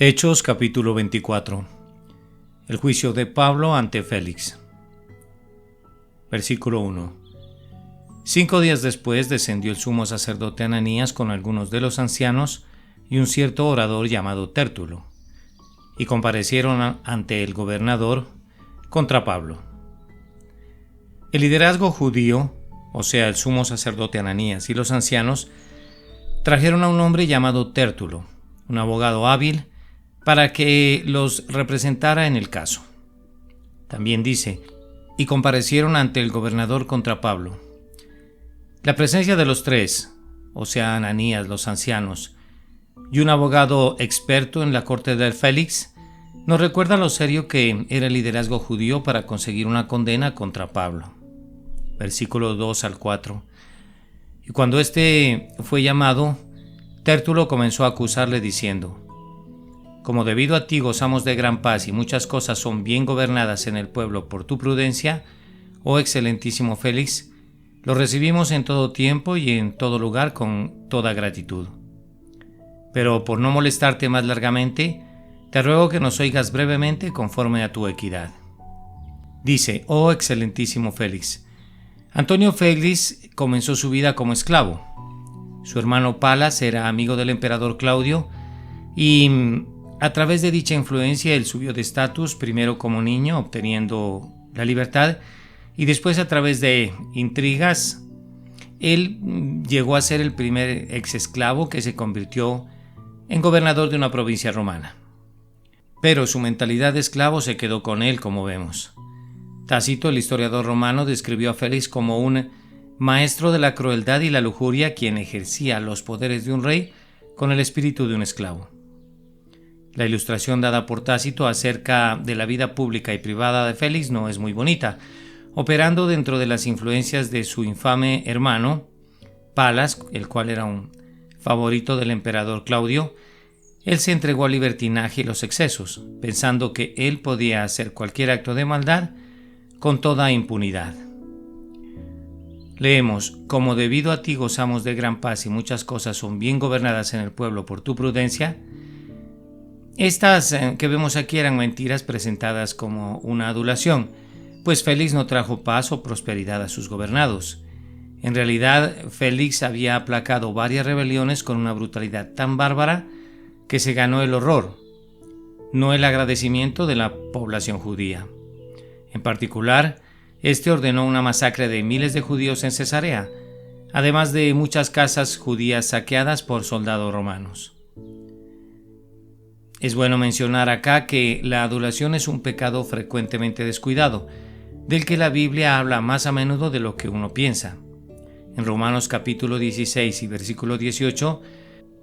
Hechos capítulo 24. El juicio de Pablo ante Félix. Versículo 1. 5 días después descendió el sumo sacerdote Ananías con algunos de los ancianos y un cierto orador llamado Tértulo, y comparecieron ante el gobernador contra Pablo. El liderazgo judío, o sea, el sumo sacerdote Ananías y los ancianos, trajeron a un hombre llamado Tértulo, un abogado hábil, para que los representara en el caso. También dice, y comparecieron ante el gobernador contra Pablo. La presencia de los tres, o sea, Ananías, los ancianos, y un abogado experto en la corte de Félix, nos recuerda lo serio que era el liderazgo judío para conseguir una condena contra Pablo. Versículos 2 al 4. Y cuando éste fue llamado, Tértulo comenzó a acusarle diciendo: como debido a ti gozamos de gran paz y muchas cosas son bien gobernadas en el pueblo por tu prudencia, oh excelentísimo Félix, lo recibimos en todo tiempo y en todo lugar con toda gratitud. Pero por no molestarte más largamente, te ruego que nos oigas brevemente conforme a tu equidad. Dice, oh excelentísimo Félix, Antonio Félix comenzó su vida como esclavo. Su hermano Palas era amigo del emperador Claudio y a través de dicha influencia él subió de estatus, primero como niño, obteniendo la libertad, y después a través de intrigas, él llegó a ser el primer ex esclavo que se convirtió en gobernador de una provincia romana. Pero su mentalidad de esclavo se quedó con él, como vemos. Tácito, el historiador romano, describió a Félix como un maestro de la crueldad y la lujuria, quien ejercía los poderes de un rey con el espíritu de un esclavo. La ilustración dada por Tácito acerca de la vida pública y privada de Félix no es muy bonita. Operando dentro de las influencias de su infame hermano, Palas, el cual era un favorito del emperador Claudio, él se entregó al libertinaje y los excesos, pensando que él podía hacer cualquier acto de maldad con toda impunidad. Leemos, como debido a ti gozamos de gran paz y muchas cosas son bien gobernadas en el pueblo por tu prudencia. Estas que vemos aquí eran mentiras presentadas como una adulación, pues Félix no trajo paz o prosperidad a sus gobernados. En realidad, Félix había aplacado varias rebeliones con una brutalidad tan bárbara que se ganó el horror, no el agradecimiento de la población judía. En particular, este ordenó una masacre de miles de judíos en Cesarea, además de muchas casas judías saqueadas por soldados romanos. Es bueno mencionar acá que la adulación es un pecado frecuentemente descuidado, del que la Biblia habla más a menudo de lo que uno piensa. En Romanos capítulo 16 y versículo 18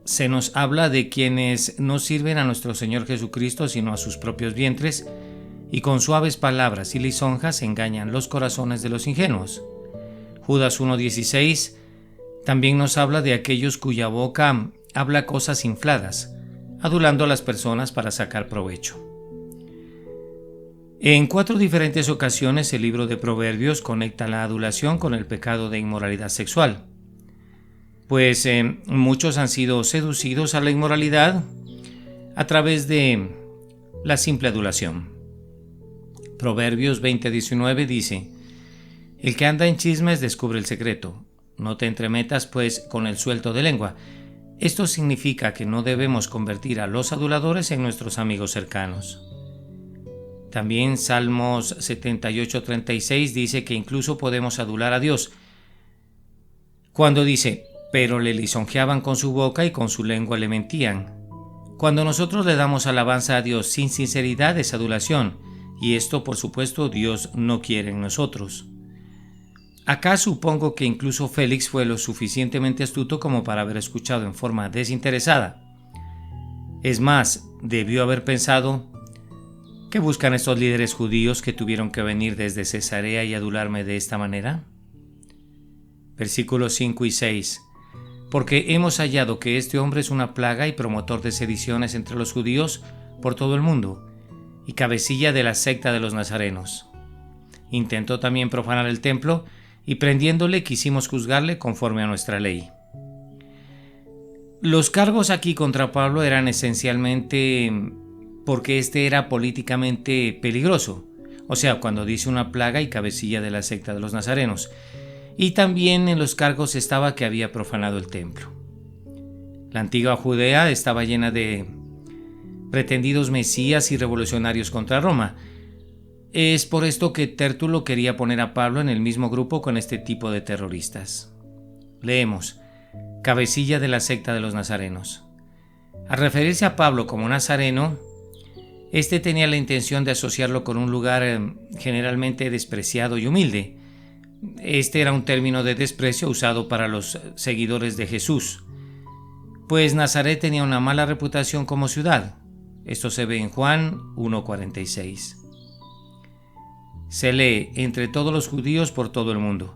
se nos habla de quienes no sirven a nuestro Señor Jesucristo sino a sus propios vientres, y con suaves palabras y lisonjas engañan los corazones de los ingenuos. Judas 1:16 también nos habla de aquellos cuya boca habla cosas infladas, adulando a las personas para sacar provecho. En 4 diferentes ocasiones el libro de Proverbios conecta la adulación con el pecado de inmoralidad sexual, pues muchos han sido seducidos a la inmoralidad a través de la simple adulación. Proverbios 20:19 dice, el que anda en chismes descubre el secreto, no te entremetas pues con el suelto de lengua. Esto significa que no debemos convertir a los aduladores en nuestros amigos cercanos. También Salmos 78:36 dice que incluso podemos adular a Dios, cuando dice, pero le lisonjeaban con su boca y con su lengua le mentían. Cuando nosotros le damos alabanza a Dios sin sinceridad es adulación, y esto por supuesto Dios no quiere en nosotros. Acá supongo que incluso Félix fue lo suficientemente astuto como para haber escuchado en forma desinteresada. Es más, debió haber pensado, ¿qué buscan estos líderes judíos que tuvieron que venir desde Cesarea y adularme de esta manera? Versículos 5 y 6. Porque hemos hallado que este hombre es una plaga y promotor de sediciones entre los judíos por todo el mundo, y cabecilla de la secta de los nazarenos. Intentó también profanar el templo, y prendiéndole quisimos juzgarle conforme a nuestra ley. Los cargos aquí contra Pablo eran esencialmente porque este era políticamente peligroso, o sea, cuando dice una plaga y cabecilla de la secta de los nazarenos, y también en los cargos estaba que había profanado el templo. La antigua Judea estaba llena de pretendidos mesías y revolucionarios contra Roma. Es por esto que Tértulo quería poner a Pablo en el mismo grupo con este tipo de terroristas. Leemos: cabecilla de la secta de los nazarenos. Al referirse a Pablo como nazareno, este tenía la intención de asociarlo con un lugar generalmente despreciado y humilde. Este era un término de desprecio usado para los seguidores de Jesús, pues Nazaret tenía una mala reputación como ciudad. Esto se ve en Juan 1:46. Se lee: entre todos los judíos por todo el mundo.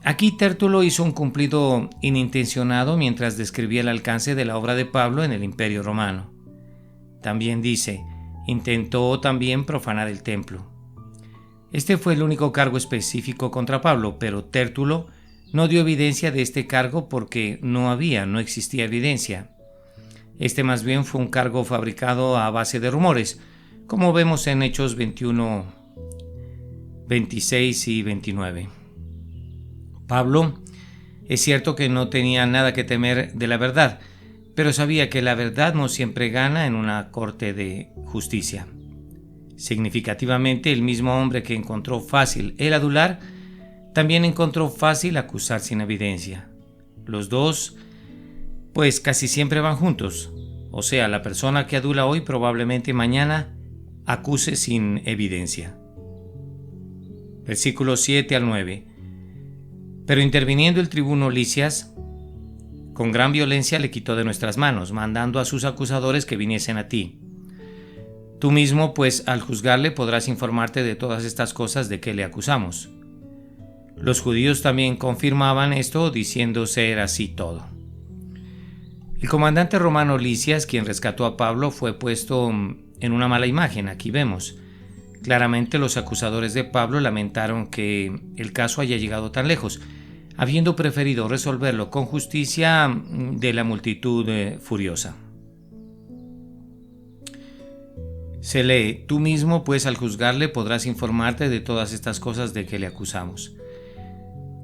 Aquí Tértulo hizo un cumplido inintencionado mientras describía el alcance de la obra de Pablo en el Imperio Romano. También dice: intentó también profanar el templo. Este fue el único cargo específico contra Pablo, pero Tértulo no dio evidencia de este cargo porque no existía evidencia. Este más bien fue un cargo fabricado a base de rumores, como vemos en Hechos 21, 26 y 29. Pablo es cierto que no tenía nada que temer de la verdad, pero sabía que la verdad no siempre gana en una corte de justicia. Significativamente, el mismo hombre que encontró fácil el adular, también encontró fácil acusar sin evidencia. Los dos, pues casi siempre van juntos. O sea, la persona que adula hoy probablemente mañana acuse sin evidencia. Versículos 7 al 9. Pero interviniendo el tribuno Lisias, con gran violencia le quitó de nuestras manos, mandando a sus acusadores que viniesen a ti. Tú mismo, pues, al juzgarle podrás informarte de todas estas cosas de que le acusamos. Los judíos también confirmaban esto, diciendo ser así todo. El comandante romano Lisias, quien rescató a Pablo, fue puesto en una mala imagen. Aquí vemos. Claramente los acusadores de Pablo lamentaron que el caso haya llegado tan lejos, habiendo preferido resolverlo con justicia de la multitud furiosa. Se lee: tú mismo, pues, al juzgarle podrás informarte de todas estas cosas de que le acusamos.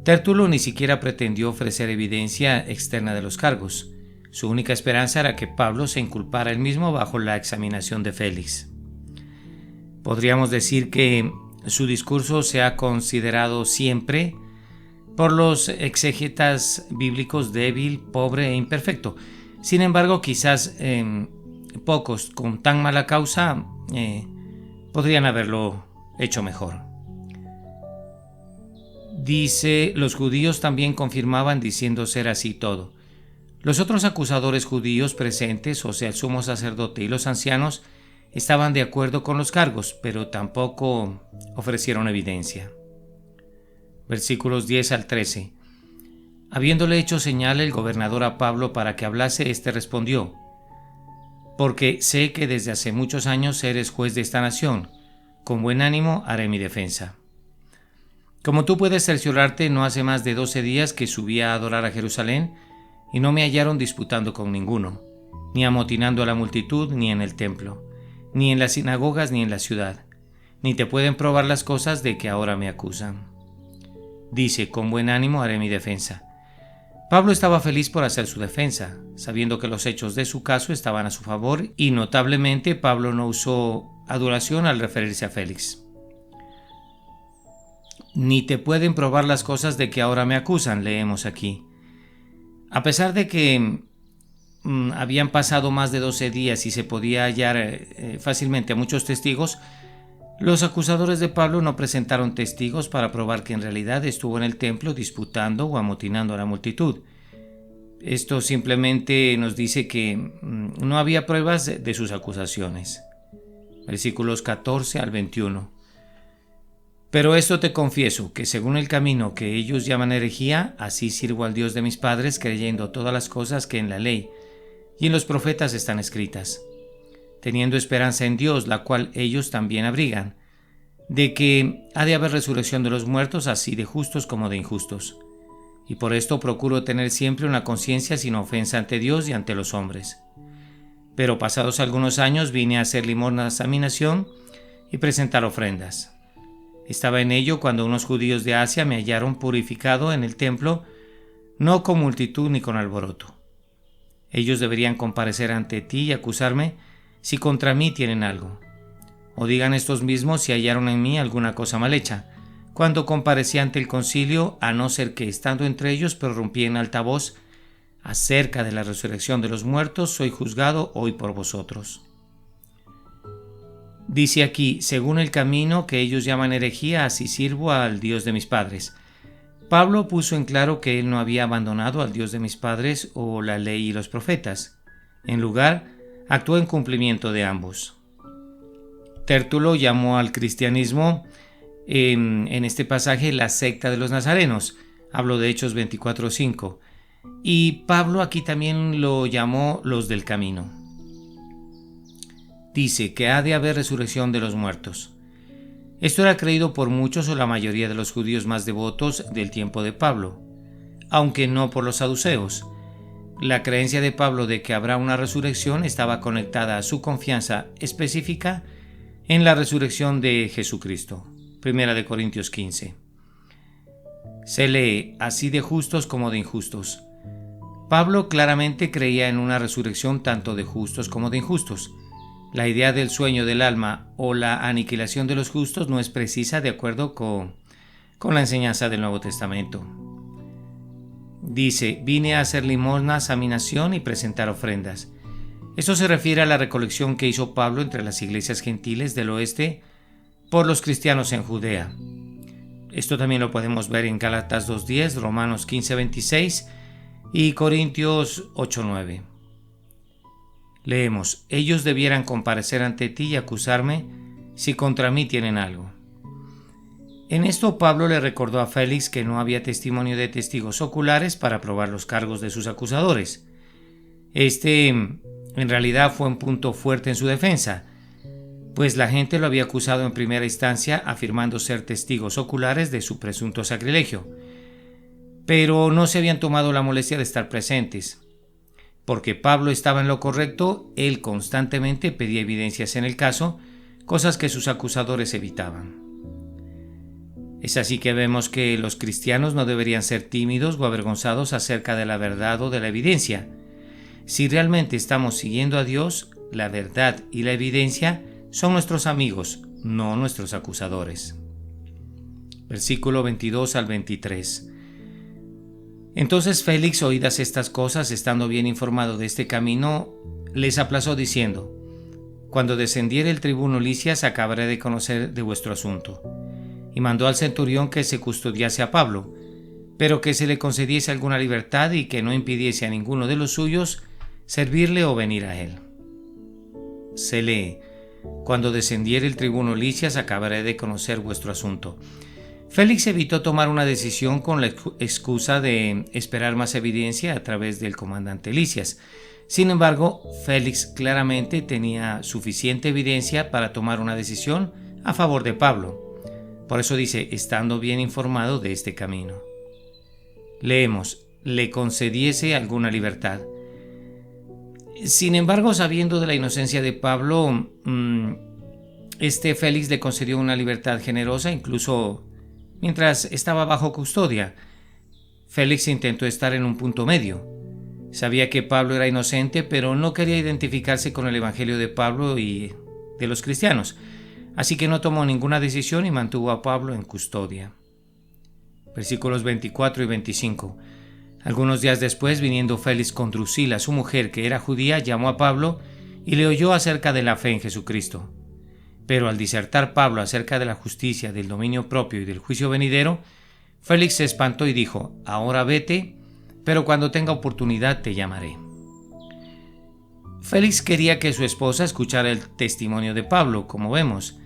Tértulo ni siquiera pretendió ofrecer evidencia externa de los cargos. Su única esperanza era que Pablo se inculpara él mismo bajo la examinación de Félix. Podríamos decir que su discurso se ha considerado siempre por los exégetas bíblicos débil, pobre e imperfecto. Sin embargo, quizás pocos con tan mala causa podrían haberlo hecho mejor. Dice: los judíos también confirmaban diciendo ser así todo. Los otros acusadores judíos presentes, o sea, el sumo sacerdote y los ancianos, estaban de acuerdo con los cargos, pero tampoco ofrecieron evidencia. Versículos 10 al 13. Habiéndole hecho señal el gobernador a Pablo para que hablase, éste respondió: porque sé que desde hace muchos años eres juez de esta nación. Con buen ánimo haré mi defensa. Como tú puedes cerciorarte, no hace más de 12 días que subí a adorar a Jerusalén, y no me hallaron disputando con ninguno, ni amotinando a la multitud, ni en el templo, ni en las sinagogas, ni en la ciudad. Ni te pueden probar las cosas de que ahora me acusan. Dice: con buen ánimo haré mi defensa. Pablo estaba feliz por hacer su defensa, sabiendo que los hechos de su caso estaban a su favor, y notablemente Pablo no usó adulación al referirse a Félix. Ni te pueden probar las cosas de que ahora me acusan, leemos aquí. A pesar de que habían pasado más de 12 días y se podía hallar fácilmente a muchos testigos, los acusadores de Pablo no presentaron testigos para probar que en realidad estuvo en el templo disputando o amotinando a la multitud. Esto simplemente nos dice que no había pruebas de sus acusaciones. Versículos 14 al 21. Pero esto te confieso, que según el camino que ellos llaman herejía, así sirvo al Dios de mis padres, creyendo todas las cosas que en la ley y en los profetas están escritas, teniendo esperanza en Dios, la cual ellos también abrigan, de que ha de haber resurrección de los muertos, así de justos como de injustos. y por esto procuro tener siempre una conciencia sin ofensa ante Dios y ante los hombres. Pero pasados algunos años vine a hacer limosnas a mi nación y presentar ofrendas. Estaba en ello cuando unos judíos de Asia me hallaron purificado en el templo, no con multitud ni con alboroto. Ellos deberían comparecer ante ti y acusarme si contra mí tienen algo. O digan estos mismos si hallaron en mí alguna cosa mal hecha, cuando comparecí ante el concilio, a no ser que estando entre ellos prorrumpí en alta voz acerca de la resurrección de los muertos, soy juzgado hoy por vosotros. Dice aquí, según el camino que ellos llaman herejía, así sirvo al Dios de mis padres. Pablo puso en claro que él no había abandonado al Dios de mis padres o la ley y los profetas. En lugar, actuó en cumplimiento de ambos. Tértulo llamó al cristianismo en este pasaje la secta de los nazarenos. Hablo de Hechos 24:5. Y Pablo aquí también lo llamó los del camino. Dice que ha de haber resurrección de los muertos. Esto era creído por muchos o la mayoría de los judíos más devotos del tiempo de Pablo, aunque no por los saduceos. La creencia de Pablo de que habrá una resurrección estaba conectada a su confianza específica en la resurrección de Jesucristo. 1 Corintios 15. Se lee así de justos como de injustos. Pablo claramente creía en una resurrección tanto de justos como de injustos. La idea del sueño del alma o la aniquilación de los justos no es precisa de acuerdo con la enseñanza del Nuevo Testamento. Dice, vine a hacer limosnas a mi nación y presentar ofrendas. Esto se refiere a la recolección que hizo Pablo entre las iglesias gentiles del oeste por los cristianos en Judea. Esto también lo podemos ver en Gálatas 2:10, Romanos 15:26 y Corintios 8:9. Leemos, ellos debieran comparecer ante ti y acusarme si contra mí tienen algo. En esto Pablo le recordó a Félix que no había testimonio de testigos oculares para probar los cargos de sus acusadores. En realidad fue un punto fuerte en su defensa, pues la gente lo había acusado en primera instancia afirmando ser testigos oculares de su presunto sacrilegio, pero no se habían tomado la molestia de estar presentes. Porque Pablo estaba en lo correcto, él constantemente pedía evidencias en el caso, cosas que sus acusadores evitaban. Es así que vemos que los cristianos no deberían ser tímidos o avergonzados acerca de la verdad o de la evidencia. Si realmente estamos siguiendo a Dios, la verdad y la evidencia son nuestros amigos, no nuestros acusadores. Versículo 22 al 23. Entonces Félix, oídas estas cosas, estando bien informado de este camino, les aplazó diciendo, cuando descendiere el tribuno Licias acabaré de conocer de vuestro asunto. Y mandó al centurión que se custodiase a Pablo, pero que se le concediese alguna libertad y que no impidiese a ninguno de los suyos servirle o venir a él. Se lee, cuando descendiere el tribuno Licias acabaré de conocer vuestro asunto. Félix evitó tomar una decisión con la excusa de esperar más evidencia a través del comandante Licias. Sin embargo, Félix claramente tenía suficiente evidencia para tomar una decisión a favor de Pablo. Por eso dice, estando bien informado de este camino. Leemos, le concediese alguna libertad. Sin embargo, sabiendo de la inocencia de Pablo, Félix le concedió una libertad generosa, incluso mientras estaba bajo custodia. Félix intentó estar en un punto medio. Sabía que Pablo era inocente, pero no quería identificarse con el evangelio de Pablo y de los cristianos. Así que no tomó ninguna decisión y mantuvo a Pablo en custodia. Versículos 24 y 25. Algunos días después, viniendo Félix con Drusila, su mujer, que era judía, llamó a Pablo y le oyó acerca de la fe en Jesucristo. Pero al disertar Pablo acerca de la justicia, del dominio propio y del juicio venidero, Félix se espantó y dijo, ahora vete, pero cuando tenga oportunidad te llamaré. Félix quería que su esposa escuchara el testimonio de Pablo, como vemos,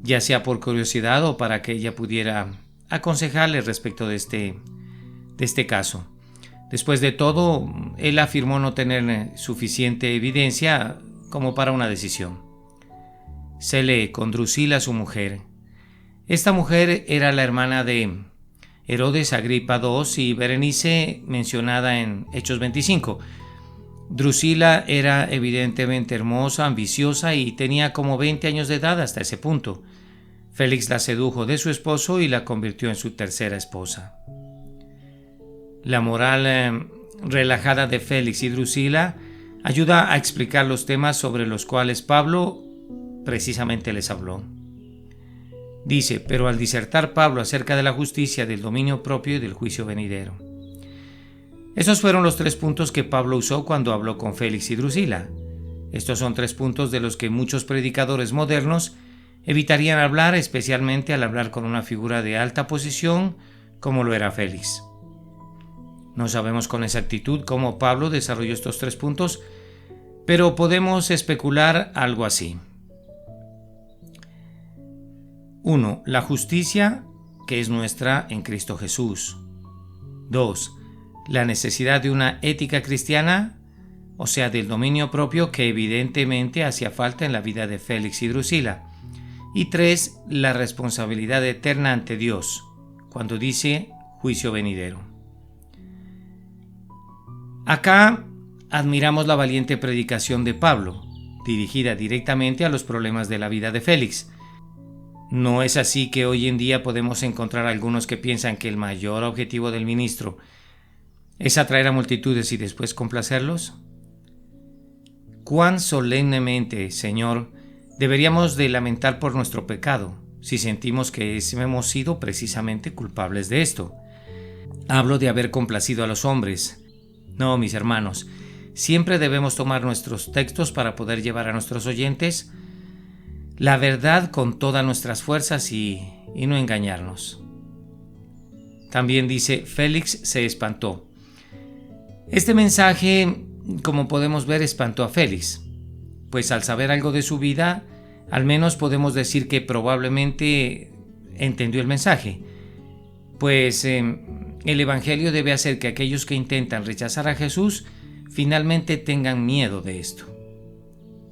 ya sea por curiosidad o para que ella pudiera aconsejarle respecto de este caso. Después de todo, él afirmó no tener suficiente evidencia como para una decisión. Se lee con Drusila, su mujer. Esta mujer era la hermana de Herodes, Agripa II y Berenice, mencionada en Hechos 25. Drusila era evidentemente hermosa, ambiciosa y tenía como 20 años de edad hasta ese punto. Félix la sedujo de su esposo y la convirtió en su tercera esposa. La moral relajada de Félix y Drusila ayuda a explicar los temas sobre los cuales Pablo precisamente les habló. Dice: pero al disertar Pablo acerca de la justicia, del dominio propio y del juicio venidero. Esos fueron los 3 puntos que Pablo usó cuando habló con Félix y Drusila. Estos son 3 puntos de los que muchos predicadores modernos evitarían hablar, especialmente al hablar con una figura de alta posición como lo era Félix. No sabemos con exactitud cómo Pablo desarrolló estos 3 puntos, pero podemos especular algo así. 1. La justicia que es nuestra en Cristo Jesús. 2. La necesidad de una ética cristiana, o sea, del dominio propio que evidentemente hacía falta en la vida de Félix y Drusila. Y 3. La responsabilidad eterna ante Dios, cuando dice juicio venidero. Acá admiramos la valiente predicación de Pablo, dirigida directamente a los problemas de la vida de Félix. ¿No es así que hoy en día podemos encontrar algunos que piensan que el mayor objetivo del ministro es atraer a multitudes y después complacerlos? ¿Cuán solemnemente, Señor, deberíamos de lamentar por nuestro pecado si sentimos que hemos sido precisamente culpables de esto? Hablo de haber complacido a los hombres. No, mis hermanos, siempre debemos tomar nuestros textos para poder llevar a nuestros oyentes la verdad con todas nuestras fuerzas y no engañarnos. También dice: Félix se espantó. Este mensaje, como podemos ver, espantó a Félix, pues al saber algo de su vida, al menos podemos decir que probablemente entendió el mensaje, pues el Evangelio debe hacer que aquellos que intentan rechazar a Jesús finalmente tengan miedo de esto.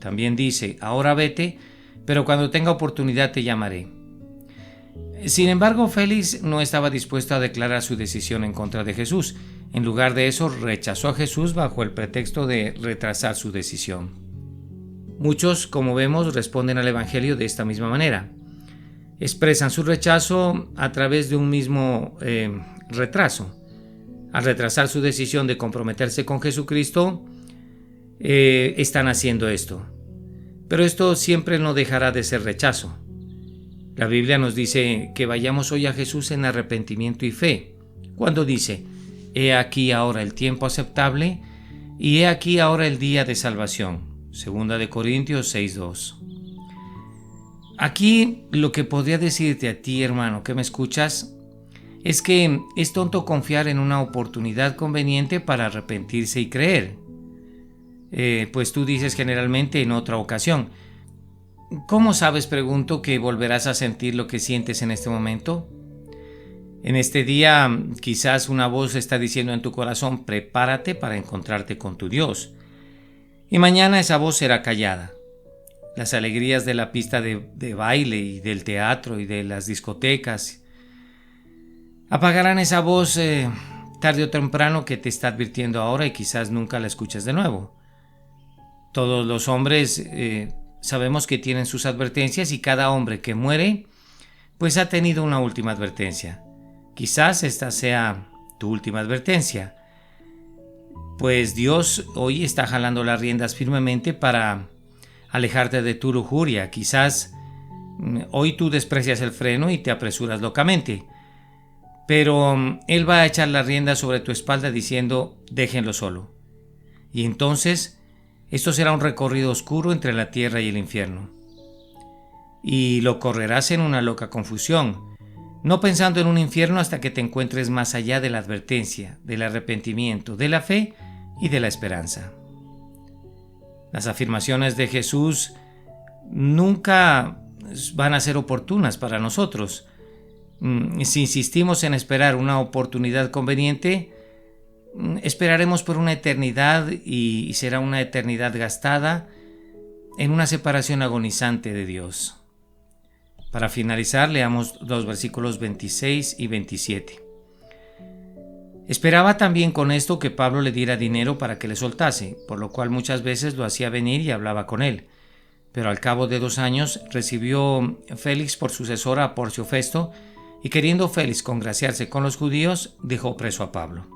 También dice: ahora vete, pero cuando tenga oportunidad te llamaré. Sin embargo, Félix no estaba dispuesto a declarar su decisión en contra de Jesús. En lugar de eso, rechazó a Jesús bajo el pretexto de retrasar su decisión. Muchos, como vemos, responden al Evangelio de esta misma manera. Expresan su rechazo a través de un mismo retraso. Al retrasar su decisión de comprometerse con Jesucristo, están haciendo esto. Pero esto siempre no dejará de ser rechazo. La Biblia nos dice que vayamos hoy a Jesús en arrepentimiento y fe, cuando dice: he aquí ahora el tiempo aceptable y he aquí ahora el día de salvación. 2 Corintios 6:2. Aquí lo que podría decirte a ti, hermano, que me escuchas, es que es tonto confiar en una oportunidad conveniente para arrepentirse y creer. Pues tú dices generalmente en otra ocasión. ¿Cómo sabes, pregunto, que volverás a sentir lo que sientes en este momento? En este día quizás una voz está diciendo en tu corazón: prepárate para encontrarte con tu Dios. Y mañana esa voz será callada. Las alegrías de la pista de baile y del teatro y de las discotecas apagarán esa voz tarde o temprano que te está advirtiendo ahora y quizás nunca la escuches de nuevo. Todos los hombres sabemos que tienen sus advertencias y cada hombre que muere pues ha tenido una última advertencia. Quizás esta sea tu última advertencia, pues Dios hoy está jalando las riendas firmemente para alejarte de tu lujuria. Quizás hoy tú desprecias el freno y te apresuras locamente, pero Él va a echar las riendas sobre tu espalda diciendo: déjenlo solo. Y entonces esto será un recorrido oscuro entre la tierra y el infierno. Y lo correrás en una loca confusión, no pensando en un infierno hasta que te encuentres más allá de la advertencia, del arrepentimiento, de la fe y de la esperanza. Las afirmaciones de Jesús nunca van a ser oportunas para nosotros. Si insistimos en esperar una oportunidad conveniente, esperaremos por una eternidad y será una eternidad gastada en una separación agonizante de Dios. Para finalizar, leamos los versículos 26 y 27. Esperaba también con esto que Pablo le diera dinero para que le soltase, por lo cual muchas veces lo hacía venir y hablaba con él. Pero al cabo de 2 años recibió Félix por sucesor a Porcio Festo, y queriendo Félix congraciarse con los judíos, dejó preso a Pablo.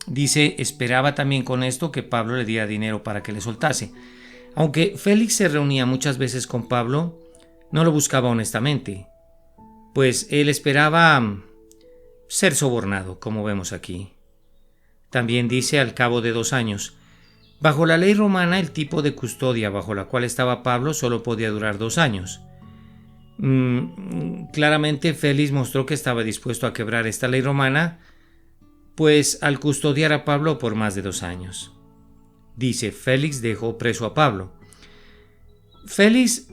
Dice, esperaba también con esto que Pablo le diera dinero para que le soltase. Aunque Félix se reunía muchas veces con Pablo, no lo buscaba honestamente, pues él esperaba ser sobornado, como vemos aquí. También dice al cabo de 2 años. Bajo la ley romana, el tipo de custodia bajo la cual estaba Pablo solo podía durar 2 años. Claramente Félix mostró que estaba dispuesto a quebrar esta ley romana, pues al custodiar a Pablo por más de 2 años. Dice, Félix dejó preso a Pablo. Félix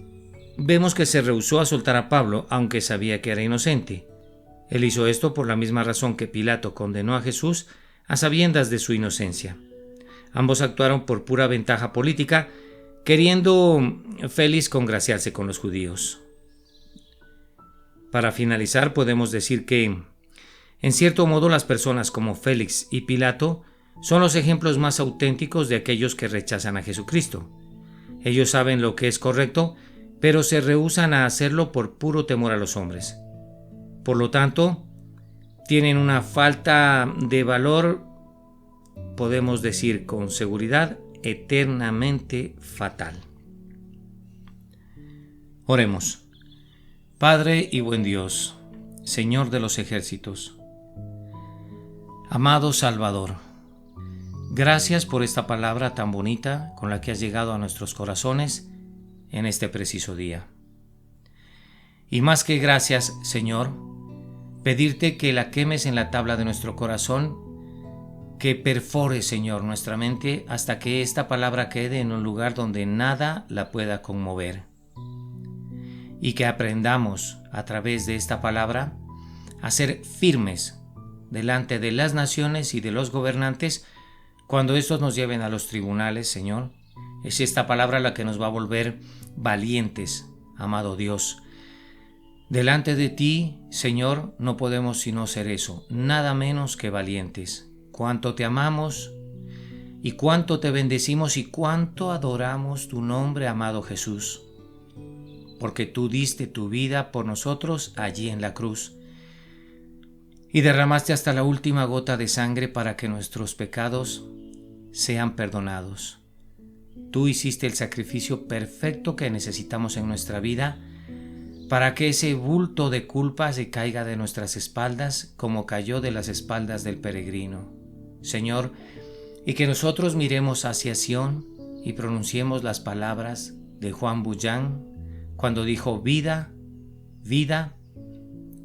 vemos que se rehusó a soltar a Pablo, aunque sabía que era inocente. Él hizo esto por la misma razón que Pilato condenó a Jesús a sabiendas de su inocencia. Ambos actuaron por pura ventaja política, queriendo Félix congraciarse con los judíos. Para finalizar, podemos decir que, en cierto modo, las personas como Félix y Pilato son los ejemplos más auténticos de aquellos que rechazan a Jesucristo. Ellos saben lo que es correcto, pero se rehúsan a hacerlo por puro temor a los hombres. Por lo tanto, tienen una falta de valor, podemos decir con seguridad, eternamente fatal. Oremos. Padre y buen Dios, Señor de los ejércitos, amado Salvador, gracias por esta palabra tan bonita con la que has llegado a nuestros corazones en este preciso día. Y más que gracias, Señor, pedirte que la quemes en la tabla de nuestro corazón, que perfore, Señor, nuestra mente hasta que esta palabra quede en un lugar donde nada la pueda conmover. Y que aprendamos a través de esta palabra a ser firmes delante de las naciones y de los gobernantes cuando estos nos lleven a los tribunales, Señor. Es esta palabra la que nos va a volver valientes, amado Dios. Delante de ti, Señor, no podemos sino ser eso, nada menos que valientes. Cuánto te amamos y cuánto te bendecimos y cuánto adoramos tu nombre, amado Jesús, porque tú diste tu vida por nosotros allí en la cruz y derramaste hasta la última gota de sangre para que nuestros pecados sean perdonados. Tú hiciste el sacrificio perfecto que necesitamos en nuestra vida para que ese bulto de culpa se caiga de nuestras espaldas como cayó de las espaldas del peregrino. Señor, y que nosotros miremos hacia Sión y pronunciemos las palabras de Juan Bunyan cuando dijo vida, vida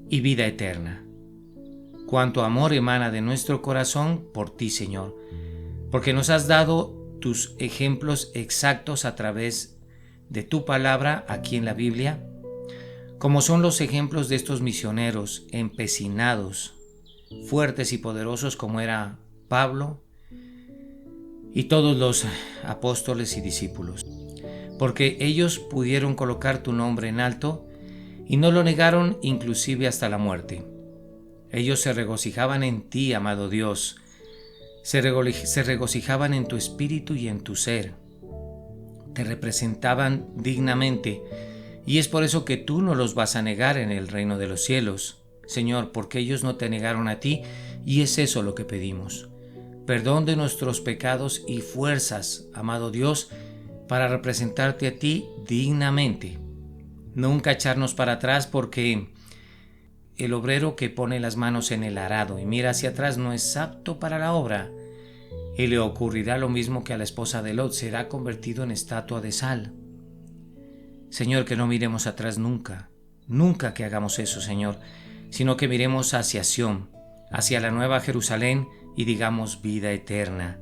y vida eterna. Cuánto amor emana de nuestro corazón por ti, Señor, porque nos has dado tus ejemplos exactos a través de tu palabra aquí en la Biblia, como son los ejemplos de estos misioneros empecinados, fuertes y poderosos como era Pablo y todos los apóstoles y discípulos, porque ellos pudieron colocar tu nombre en alto y no lo negaron inclusive hasta la muerte. Ellos se regocijaban en ti, amado Dios, se regocijaban en tu espíritu y en tu ser, te representaban dignamente, y es por eso que tú no los vas a negar en el reino de los cielos, Señor, porque ellos no te negaron a ti, y es eso lo que pedimos. Perdón de nuestros pecados y fuerzas, amado Dios, para representarte a ti dignamente. Nunca echarnos para atrás, porque el obrero que pone las manos en el arado y mira hacia atrás no es apto para la obra, y le ocurrirá lo mismo que a la esposa de Lot, será convertido en estatua de sal. Señor, que no miremos atrás nunca, nunca que hagamos eso, Señor, sino que miremos hacia Sión, hacia la nueva Jerusalén y digamos vida eterna,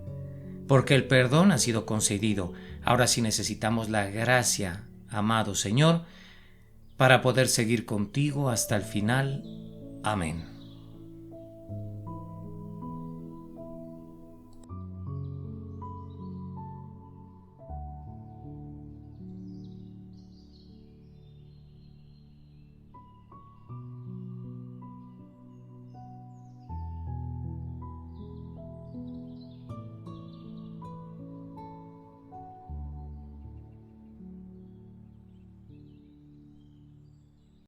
porque el perdón ha sido concedido. Ahora sí necesitamos la gracia, amado Señor, para poder seguir contigo hasta el final. Amén.